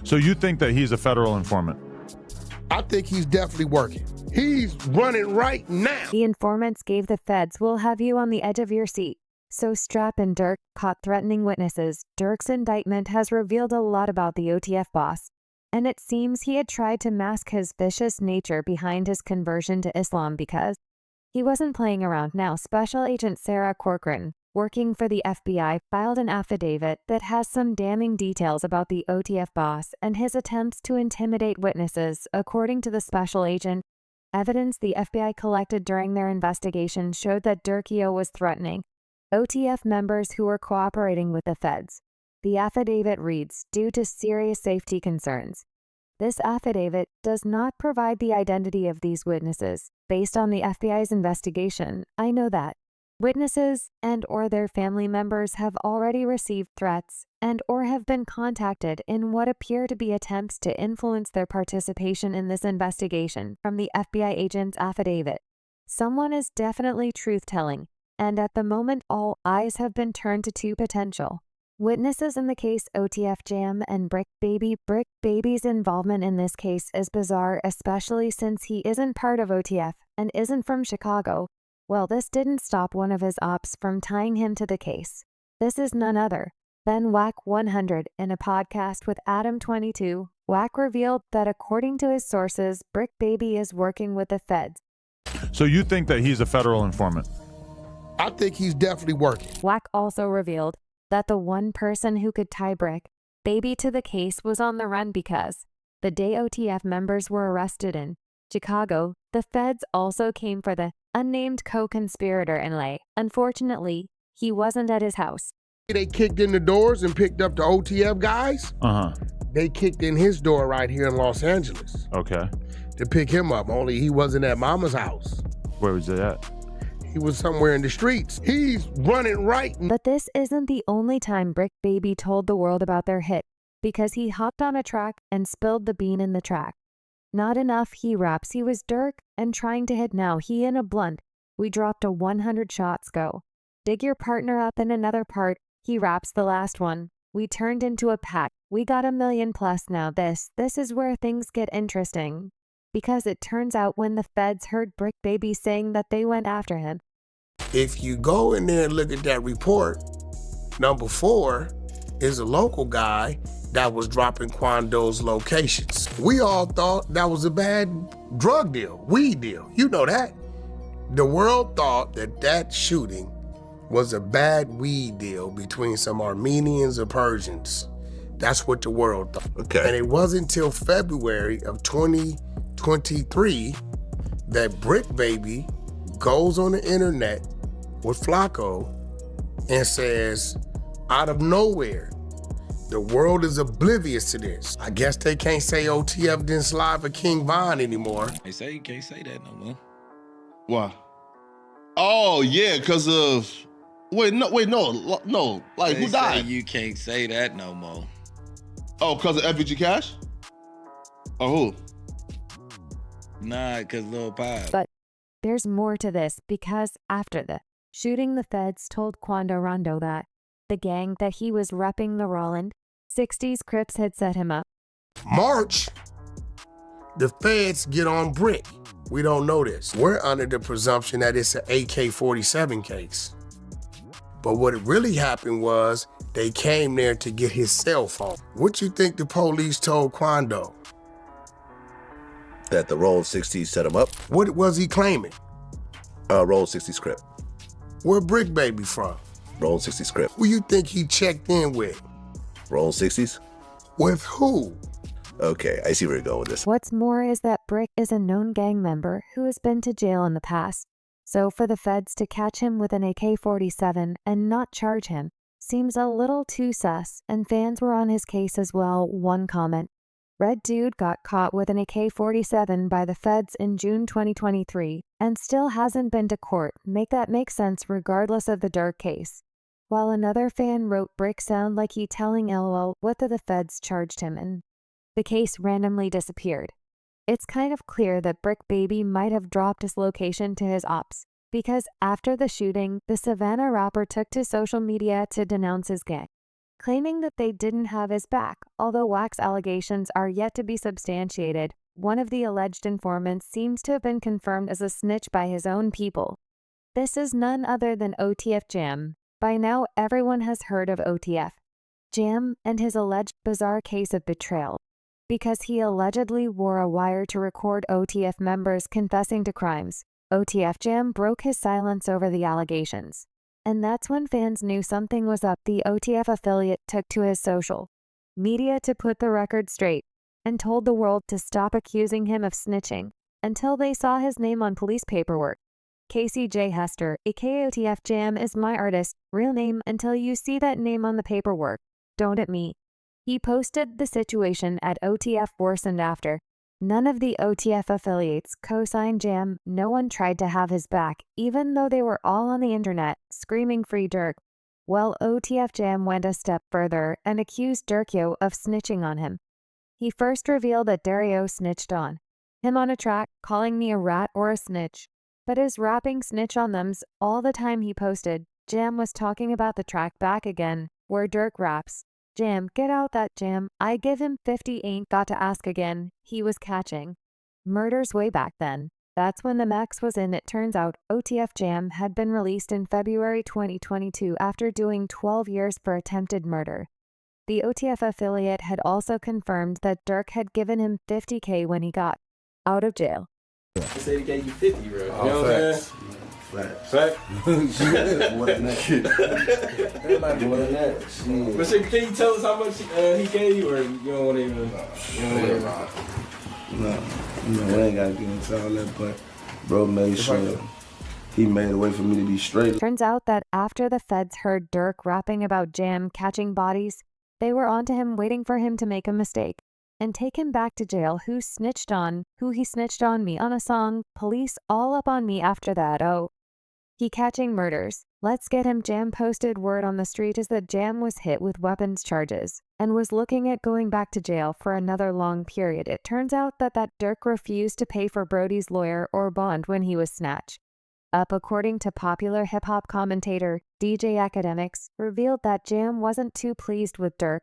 So you think that he's a federal informant? I think he's definitely working. He's running right now. The informants gave the feds will have you on the edge of your seat. So strap in. Durk caught threatening witnesses. Durk's indictment has revealed a lot about the OTF boss, and it seems he had tried to mask his vicious nature behind his conversion to Islam because he wasn't playing around. Now, Special Agent Sarah Corcoran, working for the FBI, filed an affidavit that has some damning details about the OTF boss and his attempts to intimidate witnesses. According to the special agent, evidence the FBI collected during their investigation showed that Durkio was threatening OTF members who were cooperating with the feds. The affidavit reads, due to serious safety concerns. This affidavit does not provide the identity of these witnesses. Based on the FBI's investigation, I know that witnesses and or their family members have already received threats and or have been contacted in what appear to be attempts to influence their participation in this investigation. From the FBI agent's affidavit, someone is definitely truth-telling, and at the moment all eyes have been turned to two potential witnesses in the case, OTF Jam and Bricc Baby. Bricc Baby's involvement in this case is bizarre, especially since he isn't part of OTF and isn't from Chicago. Well, this didn't stop one of his ops from tying him to the case. This is none other than Wack 100. In a podcast with Adam 22, Wack revealed that according to his sources, Bricc Baby is working with the feds. So you think that he's a federal informant? I think he's definitely working. Wack also revealed that the one person who could tie Bricc Baby to the case was on the run because the day OTF members were arrested in Chicago, the feds also came for the unnamed co-conspirator in LA. Unfortunately, he wasn't at his house. They kicked in the doors and picked up the OTF guys. They kicked in his door right here in Los Angeles. Okay. To pick him up, only he wasn't at Mama's house. Where was it at? He was somewhere in the streets. He's running right. But this isn't the only time Bricc Baby told the world about their hit, because he hopped on a track and spilled the bean in the track. Not enough, he raps he was Durk and trying to hit. Now he in a blunt. We dropped a 100 shots go. Dig your partner up in another part. He raps the last one. We turned into a pack. We got 1 million plus. Now this is where things get interesting. Because it turns out when the feds heard Bricc Baby saying that they went after him. If you go in there and look at that report, number 4 is a local guy that was dropping Quando's locations. We all thought that was a bad drug deal, weed deal. You know that. The world thought that that shooting was a bad weed deal between some Armenians or Persians. That's what the world thought. Okay. And it wasn't until February of 2023 that Bricc Baby goes on the internet with Flacco and says, out of nowhere, the world is oblivious to this. I guess they can't say OTF didn't slide for King Von anymore. They say you can't say that no more. Why? Oh yeah, because of no. Like They who died? say you can't say that no more. Oh, because of FBG Cash? Or who? Nah, cause Lil Pop. But there's more to this, because after the shooting, the feds told Quando Rondo that the gang that he was repping, the Roland 60s Crips, had set him up. March, the feds get on Bricc. We don't know this. We're under the presumption that it's an AK-47 case. But what really happened was they came there to get his cell phone. What you think the police told Quando? That the Roll 60 set him up? What was he claiming? Roll 60 script. Where Bricc Baby from? Roll 60 script. Who you think he checked in with? Roll 60s? With who? Okay, I see where you're going with this. What's more is that Bricc is a known gang member who has been to jail in the past. So for the feds to catch him with an AK-47 and not charge him seems a little too sus, and fans were on his case as well. One comment: Red Dude got caught with an AK-47 by the feds in June 2023 and still hasn't been to court. Make that make sense regardless of the Durk case. While another fan wrote Bricc sound like he telling LOL whether the feds charged him and the case randomly disappeared. It's kind of clear that Bricc Baby might have dropped his location to his ops, because after the shooting, the Savannah rapper took to social media to denounce his gang. claiming that they didn't have his back, although wax allegations are yet to be substantiated. One of the alleged informants seems to have been confirmed as a snitch by his own people. This is none other than OTF Jam. By now, everyone has heard of OTF Jam and his alleged bizarre case of betrayal, because he allegedly wore a wire to record OTF members confessing to crimes. OTF Jam broke his silence over the allegations. And that's when fans knew something was up. The OTF affiliate took to his social media to put the record straight and told the world to stop accusing him of snitching until they saw his name on police paperwork. Casey J. Hester, aka OTF Jam, is my artist, real name until you see that name on the paperwork. Don't at me. He posted the situation at OTF worsened after. None of the OTF affiliates co-signed Jam. No one tried to have his back, even though they were all on the internet screaming free Durk. Well, OTF Jam went a step further and accused Durkio of snitching on him. He first revealed that Dario snitched on him on a track, calling me a rat or a snitch. But his rapping snitch on them's all the time he posted. Jam was talking about the track Back Again, where Durk raps, "Jam, get out that jam. I give him 50, ain't got to ask again." He was catching murders way back then. That's when the max was in. It turns out OTF Jam had been released in February 2022 after doing 12 years for attempted murder. The OTF affiliate had also confirmed that Durk had given him $50K when he got out of jail. They say they gave you 50, bro. You know Oh, what I'm facts. saying? Facts. More than that. Shit. More than that. Shit. But so, can you tell us how much he gave you, or you don't want to even? No, we ain't gotta get into all that, but bro made sure he made a way for me to be straight. Turns out that after the feds heard Durk rapping about Jam catching bodies, they were onto him, waiting for him to make a mistake and take him back to jail. Who he snitched on me on a song, police all up on me after that. Oh, he catching murders. Let's get him. Jam posted word on the street is that Jam was hit with weapons charges and was looking at going back to jail for another long period. It turns out that Durk refused to pay for Brody's lawyer or bond when he was snatched up. According to popular hip-hop commentator DJ Academics, revealed that Jam wasn't too pleased with Durk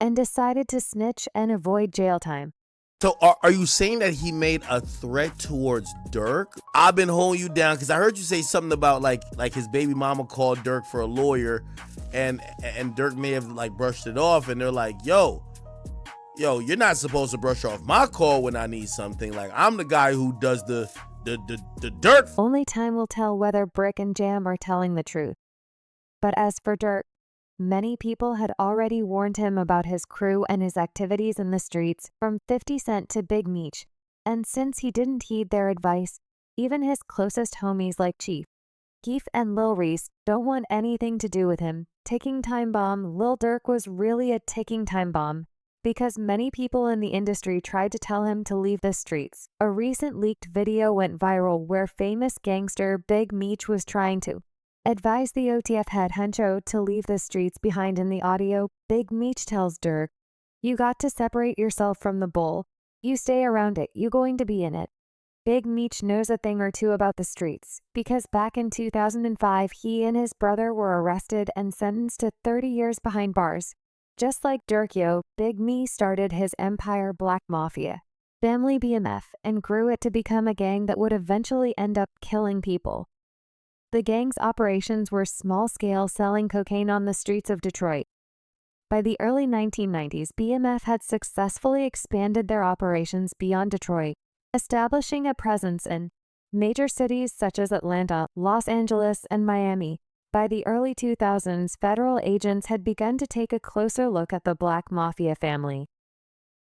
and decided to snitch and avoid jail time. So are you saying that he made a threat towards Durk? I've been holding you down because I heard you say something about like his baby mama called Durk for a lawyer, and Durk may have like brushed it off, and they're like, yo, you're not supposed to brush off my call when I need something. Like, I'm the guy who does the dirt. Only time will tell whether Bricc and Jam are telling the truth. But as for Durk, many people had already warned him about his crew and his activities in the streets, from 50 Cent to Big Meech, and since he didn't heed their advice, even his closest homies like Chief Keef and Lil Reese don't want anything to do with him. Ticking time bomb. Lil Durk was really a ticking time bomb, because many people in the industry tried to tell him to leave the streets. A recent leaked video went viral where famous gangster Big Meech was trying to advise the OTF head honcho to leave the streets behind. In the audio, Big Meech tells Durk, "You got to separate yourself from the bull. You stay around it, you going to be in it." Big Meech knows a thing or two about the streets, because back in 2005 he and his brother were arrested and sentenced to 30 years behind bars. Just like Durkio, Big Me started his empire Black Mafia, Family BMF, and grew it to become a gang that would eventually end up killing people. The gang's operations were small-scale, selling cocaine on the streets of Detroit. By the early 1990s, BMF had successfully expanded their operations beyond Detroit, establishing a presence in major cities such as Atlanta, Los Angeles, and Miami. By the early 2000s, federal agents had begun to take a closer look at the Black Mafia family.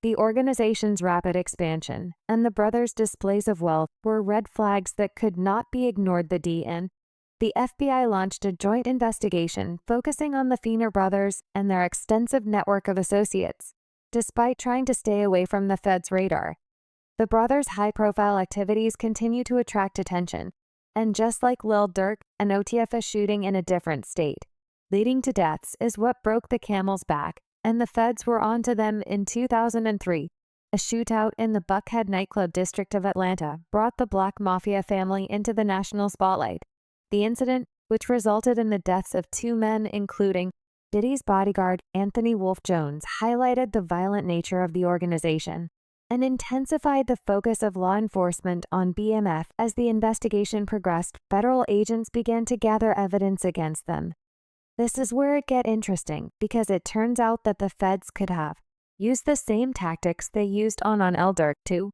The organization's rapid expansion and the brothers' displays of wealth were red flags that could not be ignored. The FBI launched a joint investigation focusing on the Feener brothers and their extensive network of associates. Despite trying to stay away from the feds' radar, the brothers' high-profile activities continue to attract attention. And just like Lil Durk, an OTF shooting in a different state, leading to deaths, is what broke the camel's back, and the feds were onto them in 2003. A shootout in the Buckhead nightclub district of Atlanta brought the Black Mafia family into the national spotlight. The incident, which resulted in the deaths of 2 men, including Diddy's bodyguard, Anthony Wolf Jones, highlighted the violent nature of the organization and intensified the focus of law enforcement on BMF as the investigation progressed. Federal agents began to gather evidence against them. This is where it gets interesting because it turns out that the feds could have used the same tactics they used on Lil Durk to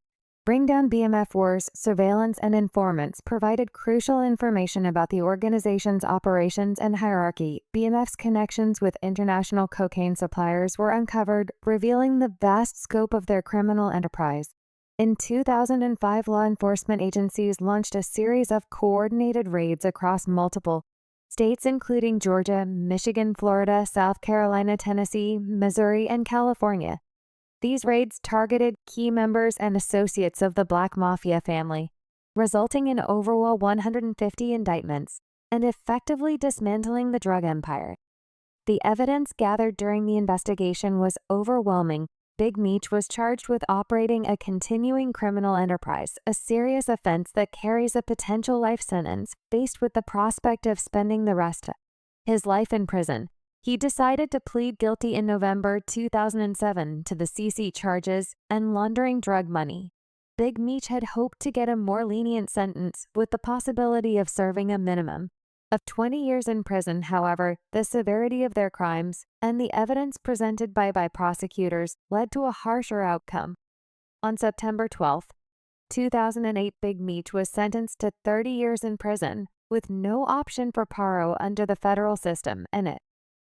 bring down BMF wars. Surveillance and informants provided crucial information about the organization's operations and hierarchy. BMF's connections with international cocaine suppliers were uncovered, revealing the vast scope of their criminal enterprise. In 2005, law enforcement agencies launched a series of coordinated raids across multiple states including Georgia, Michigan, Florida, South Carolina, Tennessee, Missouri, and California. These raids targeted key members and associates of the Black Mafia family, resulting in over 150 indictments and effectively dismantling the drug empire. The evidence gathered during the investigation was overwhelming. Big Meech was charged with operating a continuing criminal enterprise, a serious offense that carries a potential life sentence, faced with the prospect of spending the rest of his life in prison. He decided to plead guilty in November 2007 to the CC charges and laundering drug money. Big Meech had hoped to get a more lenient sentence with the possibility of serving a minimum of 20 years in prison. However, the severity of their crimes and the evidence presented by prosecutors led to a harsher outcome. On September 12, 2008, Big Meech was sentenced to 30 years in prison with no option for parole under the federal system, and it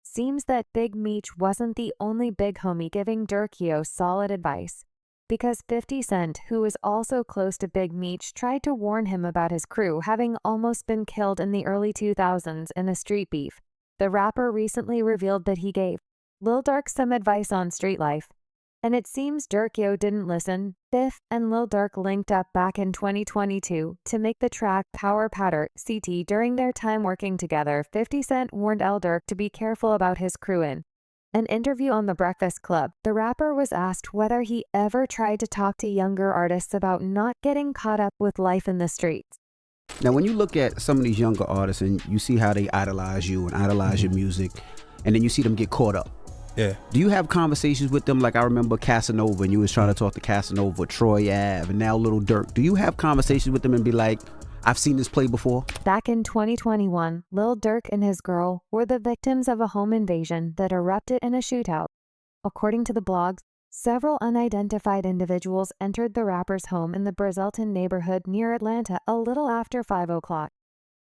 seems that Big Meech wasn't the only big homie giving Durk solid advice, because 50 Cent, who was also close to Big Meech, tried to warn him about his crew having almost been killed in the early 2000s in a street beef. The rapper recently revealed that he gave Lil Durk some advice on street life, and it seems Durk didn't listen. Biff and Lil Durk linked up back in 2022 to make the track Power Powder CT. During their time working together, 50 Cent warned Lil Durk to be careful about his crew. In an interview on The Breakfast Club, the rapper was asked whether he ever tried to talk to younger artists about not getting caught up with life in the streets. Now, when you look at some of these younger artists and you see how they idolize you and idolize your music, and then you see them get caught up. Yeah. Do you have conversations with them? Like I remember Casanova, and you was trying to talk to Casanova, Troy Ave, and now Lil Durk. Do you have conversations with them and be like, I've seen this play before? Back in 2021, Lil Durk and his girl were the victims of a home invasion that erupted in a shootout. According to the blogs, several unidentified individuals entered the rapper's home in the Brazelton neighborhood near Atlanta a little after 5 o'clock.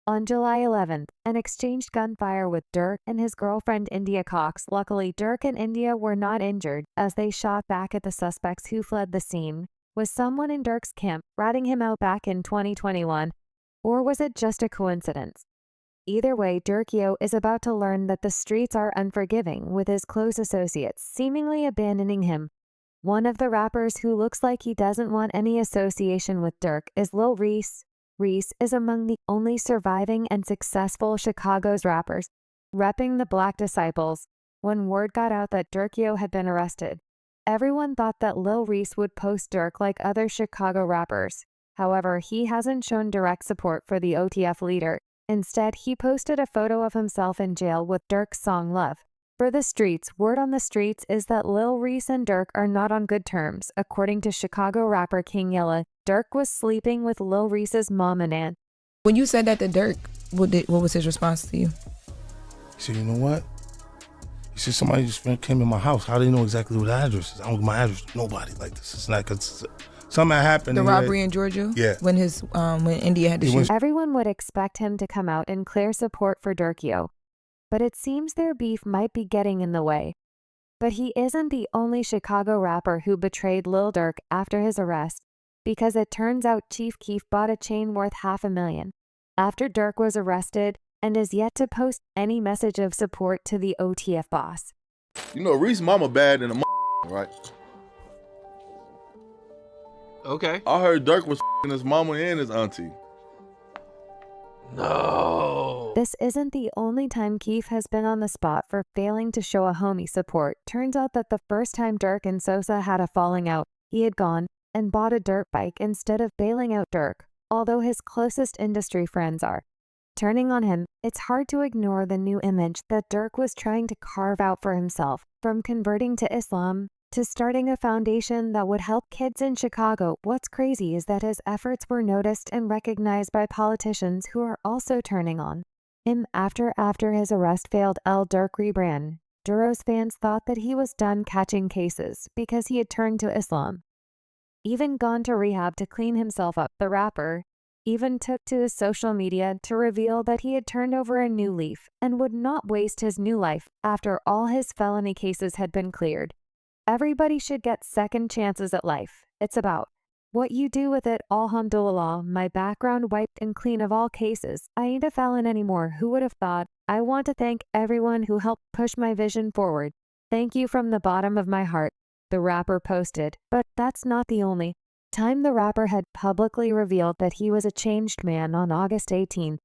On July 11th, and exchanged gunfire with Durk and his girlfriend India Cox. Luckily, Durk and India were not injured as they shot back at the suspects who fled the scene. Was someone in Durk's camp ratting him out back in 2021? Or was it just a coincidence? Either way, Durk is about to learn that the streets are unforgiving, with his close associates seemingly abandoning him. One of the rappers who looks like he doesn't want any association with Durk is Lil Reese. Reese is among the only surviving and successful Chicago's rappers, repping the Black Disciples. When word got out that Durk had been arrested, everyone thought that Lil Reese would post Durk like other Chicago rappers. However, he hasn't shown direct support for the OTF leader. Instead, he posted a photo of himself in jail with Durk's song Love. For the streets, word on the streets is that Lil Reese and Durk are not on good terms. According to Chicago rapper King Yella, Durk was sleeping with Lil Reese's mom and aunt. When you said that to Durk, what was his response to you? He said, you know what? He said, somebody just came in my house. How do they know exactly what the address is? I don't give my address to nobody like this. It's not, cause something happened. The robbery in Georgia? Yeah. When India had to shoot. Everyone would expect him to come out and clear support for Durk, but it seems their beef might be getting in the way. But he isn't the only Chicago rapper who betrayed Lil Durk after his arrest, because it turns out Chief Keef bought a chain worth $500,000 after Durk was arrested and is yet to post any message of support to the OTF boss. You know, Reese mama bad in the right? Okay. I heard Durk was his mama and his auntie. No. This isn't the only time Keef has been on the spot for failing to show a homie support. Turns out that the first time Durk and Sosa had a falling out, he had gone and bought a dirt bike instead of bailing out Durk, although his closest industry friends are Turning on him, it's hard to ignore the new image that Durk was trying to carve out for himself, from converting to Islam to starting a foundation that would help kids in Chicago. What's crazy is that his efforts were noticed and recognized by politicians who are also turning on him after his arrest failed Lil Durk rebrand. Duro's fans thought that he was done catching cases because he had turned to Islam. Even gone to rehab to clean himself up, the rapper even took to his social media to reveal that he had turned over a new leaf and would not waste his new life after all his felony cases had been cleared. Everybody should get second chances at life. It's about what you do with it. Alhamdulillah, my background wiped and clean of all cases. I ain't a felon anymore. Who would have thought? I want to thank everyone who helped push my vision forward. Thank you from the bottom of my heart, the rapper posted. But that's not the only time the rapper had publicly revealed that he was a changed man. On August 18,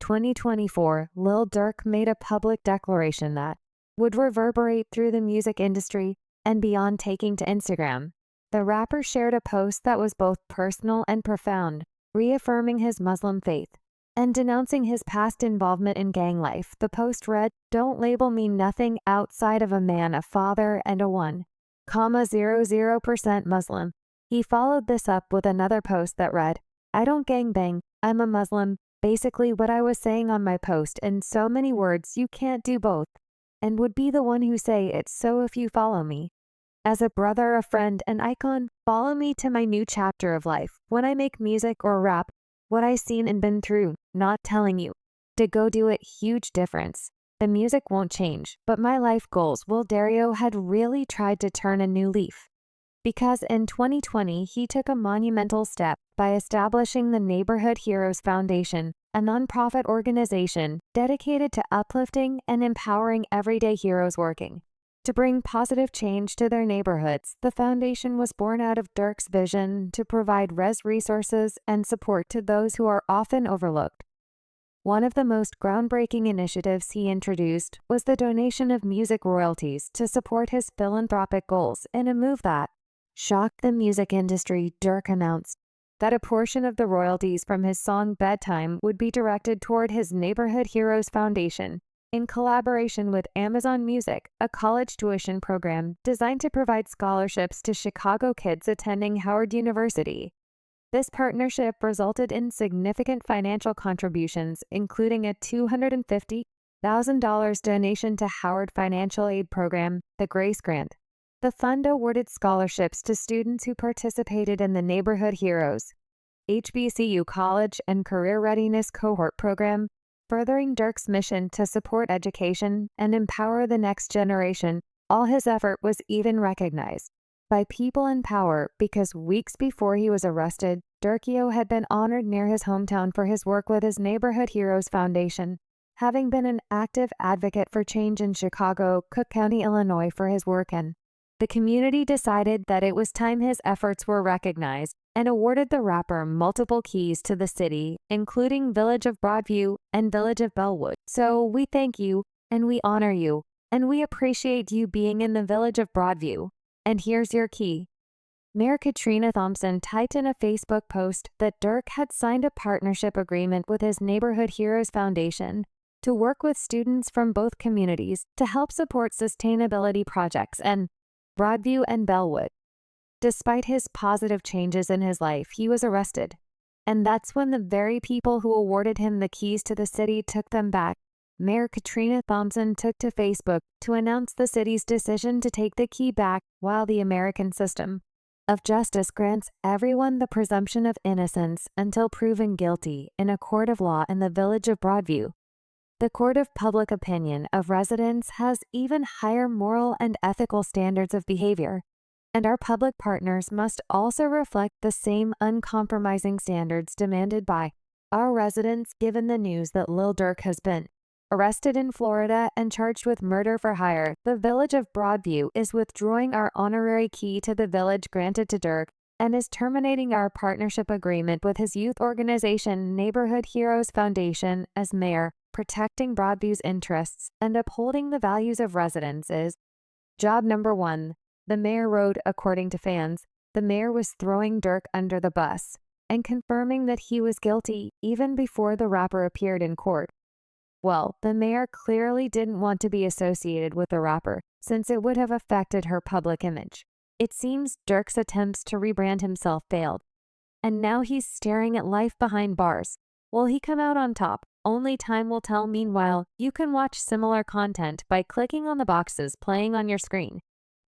2024, Lil Durk made a public declaration that would reverberate through the music industry and beyond, taking to Instagram. The rapper shared a post that was both personal and profound, reaffirming his Muslim faith and denouncing his past involvement in gang life. The post read, "Don't label me nothing outside of a man, a father, and a 1,00% Muslim." He followed this up with another post that read, "I don't gangbang, I'm a Muslim." Basically what I was saying on my post in so many words, you can't do both, and would be the one who say it. So if you follow me as a brother, a friend, an icon, follow me to my new chapter of life. When I make music or rap, what I seen and been through, not telling you to go do it. Huge difference. The music won't change, but my life goals will. Dario had really tried to turn a new leaf, because in 2020 he took a monumental step by establishing the Neighborhood Heroes Foundation, a nonprofit organization dedicated to uplifting and empowering everyday heroes working to bring positive change to their neighborhoods. The foundation was born out of Durk's vision to provide resources and support to those who are often overlooked. One of the most groundbreaking initiatives he introduced was the donation of music royalties to support his philanthropic goals. In a move that shocked the music industry, Durk announced that a portion of the royalties from his song Bedtime would be directed toward his Neighborhood Heroes Foundation, in collaboration with Amazon Music, a college tuition program designed to provide scholarships to Chicago kids attending Howard University. This partnership resulted in significant financial contributions, including a $250,000 donation to Howard Financial Aid Program, the Grace Grant. The fund awarded scholarships to students who participated in the Neighborhood Heroes, HBCU College and Career Readiness Cohort Program, furthering Durk's mission to support education and empower the next generation. All his effort was even recognized by people in power, because weeks before he was arrested, Durkio had been honored near his hometown for his work with his Neighborhood Heroes Foundation, having been an active advocate for change in Chicago, Cook County, Illinois for his work, and the community decided that it was time his efforts were recognized and awarded the rapper multiple keys to the city, including Village of Broadview and Village of Bellwood. So we thank you, and we honor you, and we appreciate you being in the Village of Broadview. And here's your key. Mayor Katrina Thompson typed in a Facebook post that Durk had signed a partnership agreement with his Neighborhood Heroes Foundation to work with students from both communities to help support sustainability projects in Broadview and Bellwood. Despite his positive changes in his life, he was arrested. And that's when the very people who awarded him the keys to the city took them back. Mayor Katrina Thompson took to Facebook to announce the city's decision to take the key back, while the American system of justice grants everyone the presumption of innocence until proven guilty in a court of law in the Village of Broadview. The court of public opinion of residents has even higher moral and ethical standards of behavior, and our public partners must also reflect the same uncompromising standards demanded by our residents. Given the news that Lil Durk has been arrested in Florida and charged with murder for hire, the Village of Broadview is withdrawing our honorary key to the village granted to Durk and is terminating our partnership agreement with his youth organization, Neighborhood Heroes Foundation. As mayor, protecting Broadview's interests and upholding the values of residents is job number one. The mayor wrote. According to fans, the mayor was throwing Durk under the bus. and confirming that he was guilty even before the rapper appeared in court. Well, the mayor clearly didn't want to be associated with the rapper, since it would have affected her public image. It seems Durk's attempts to rebrand himself failed, and now he's staring at life behind bars. Will he come out on top? Only time will tell. Meanwhile, you can watch similar content by clicking on the boxes playing on your screen.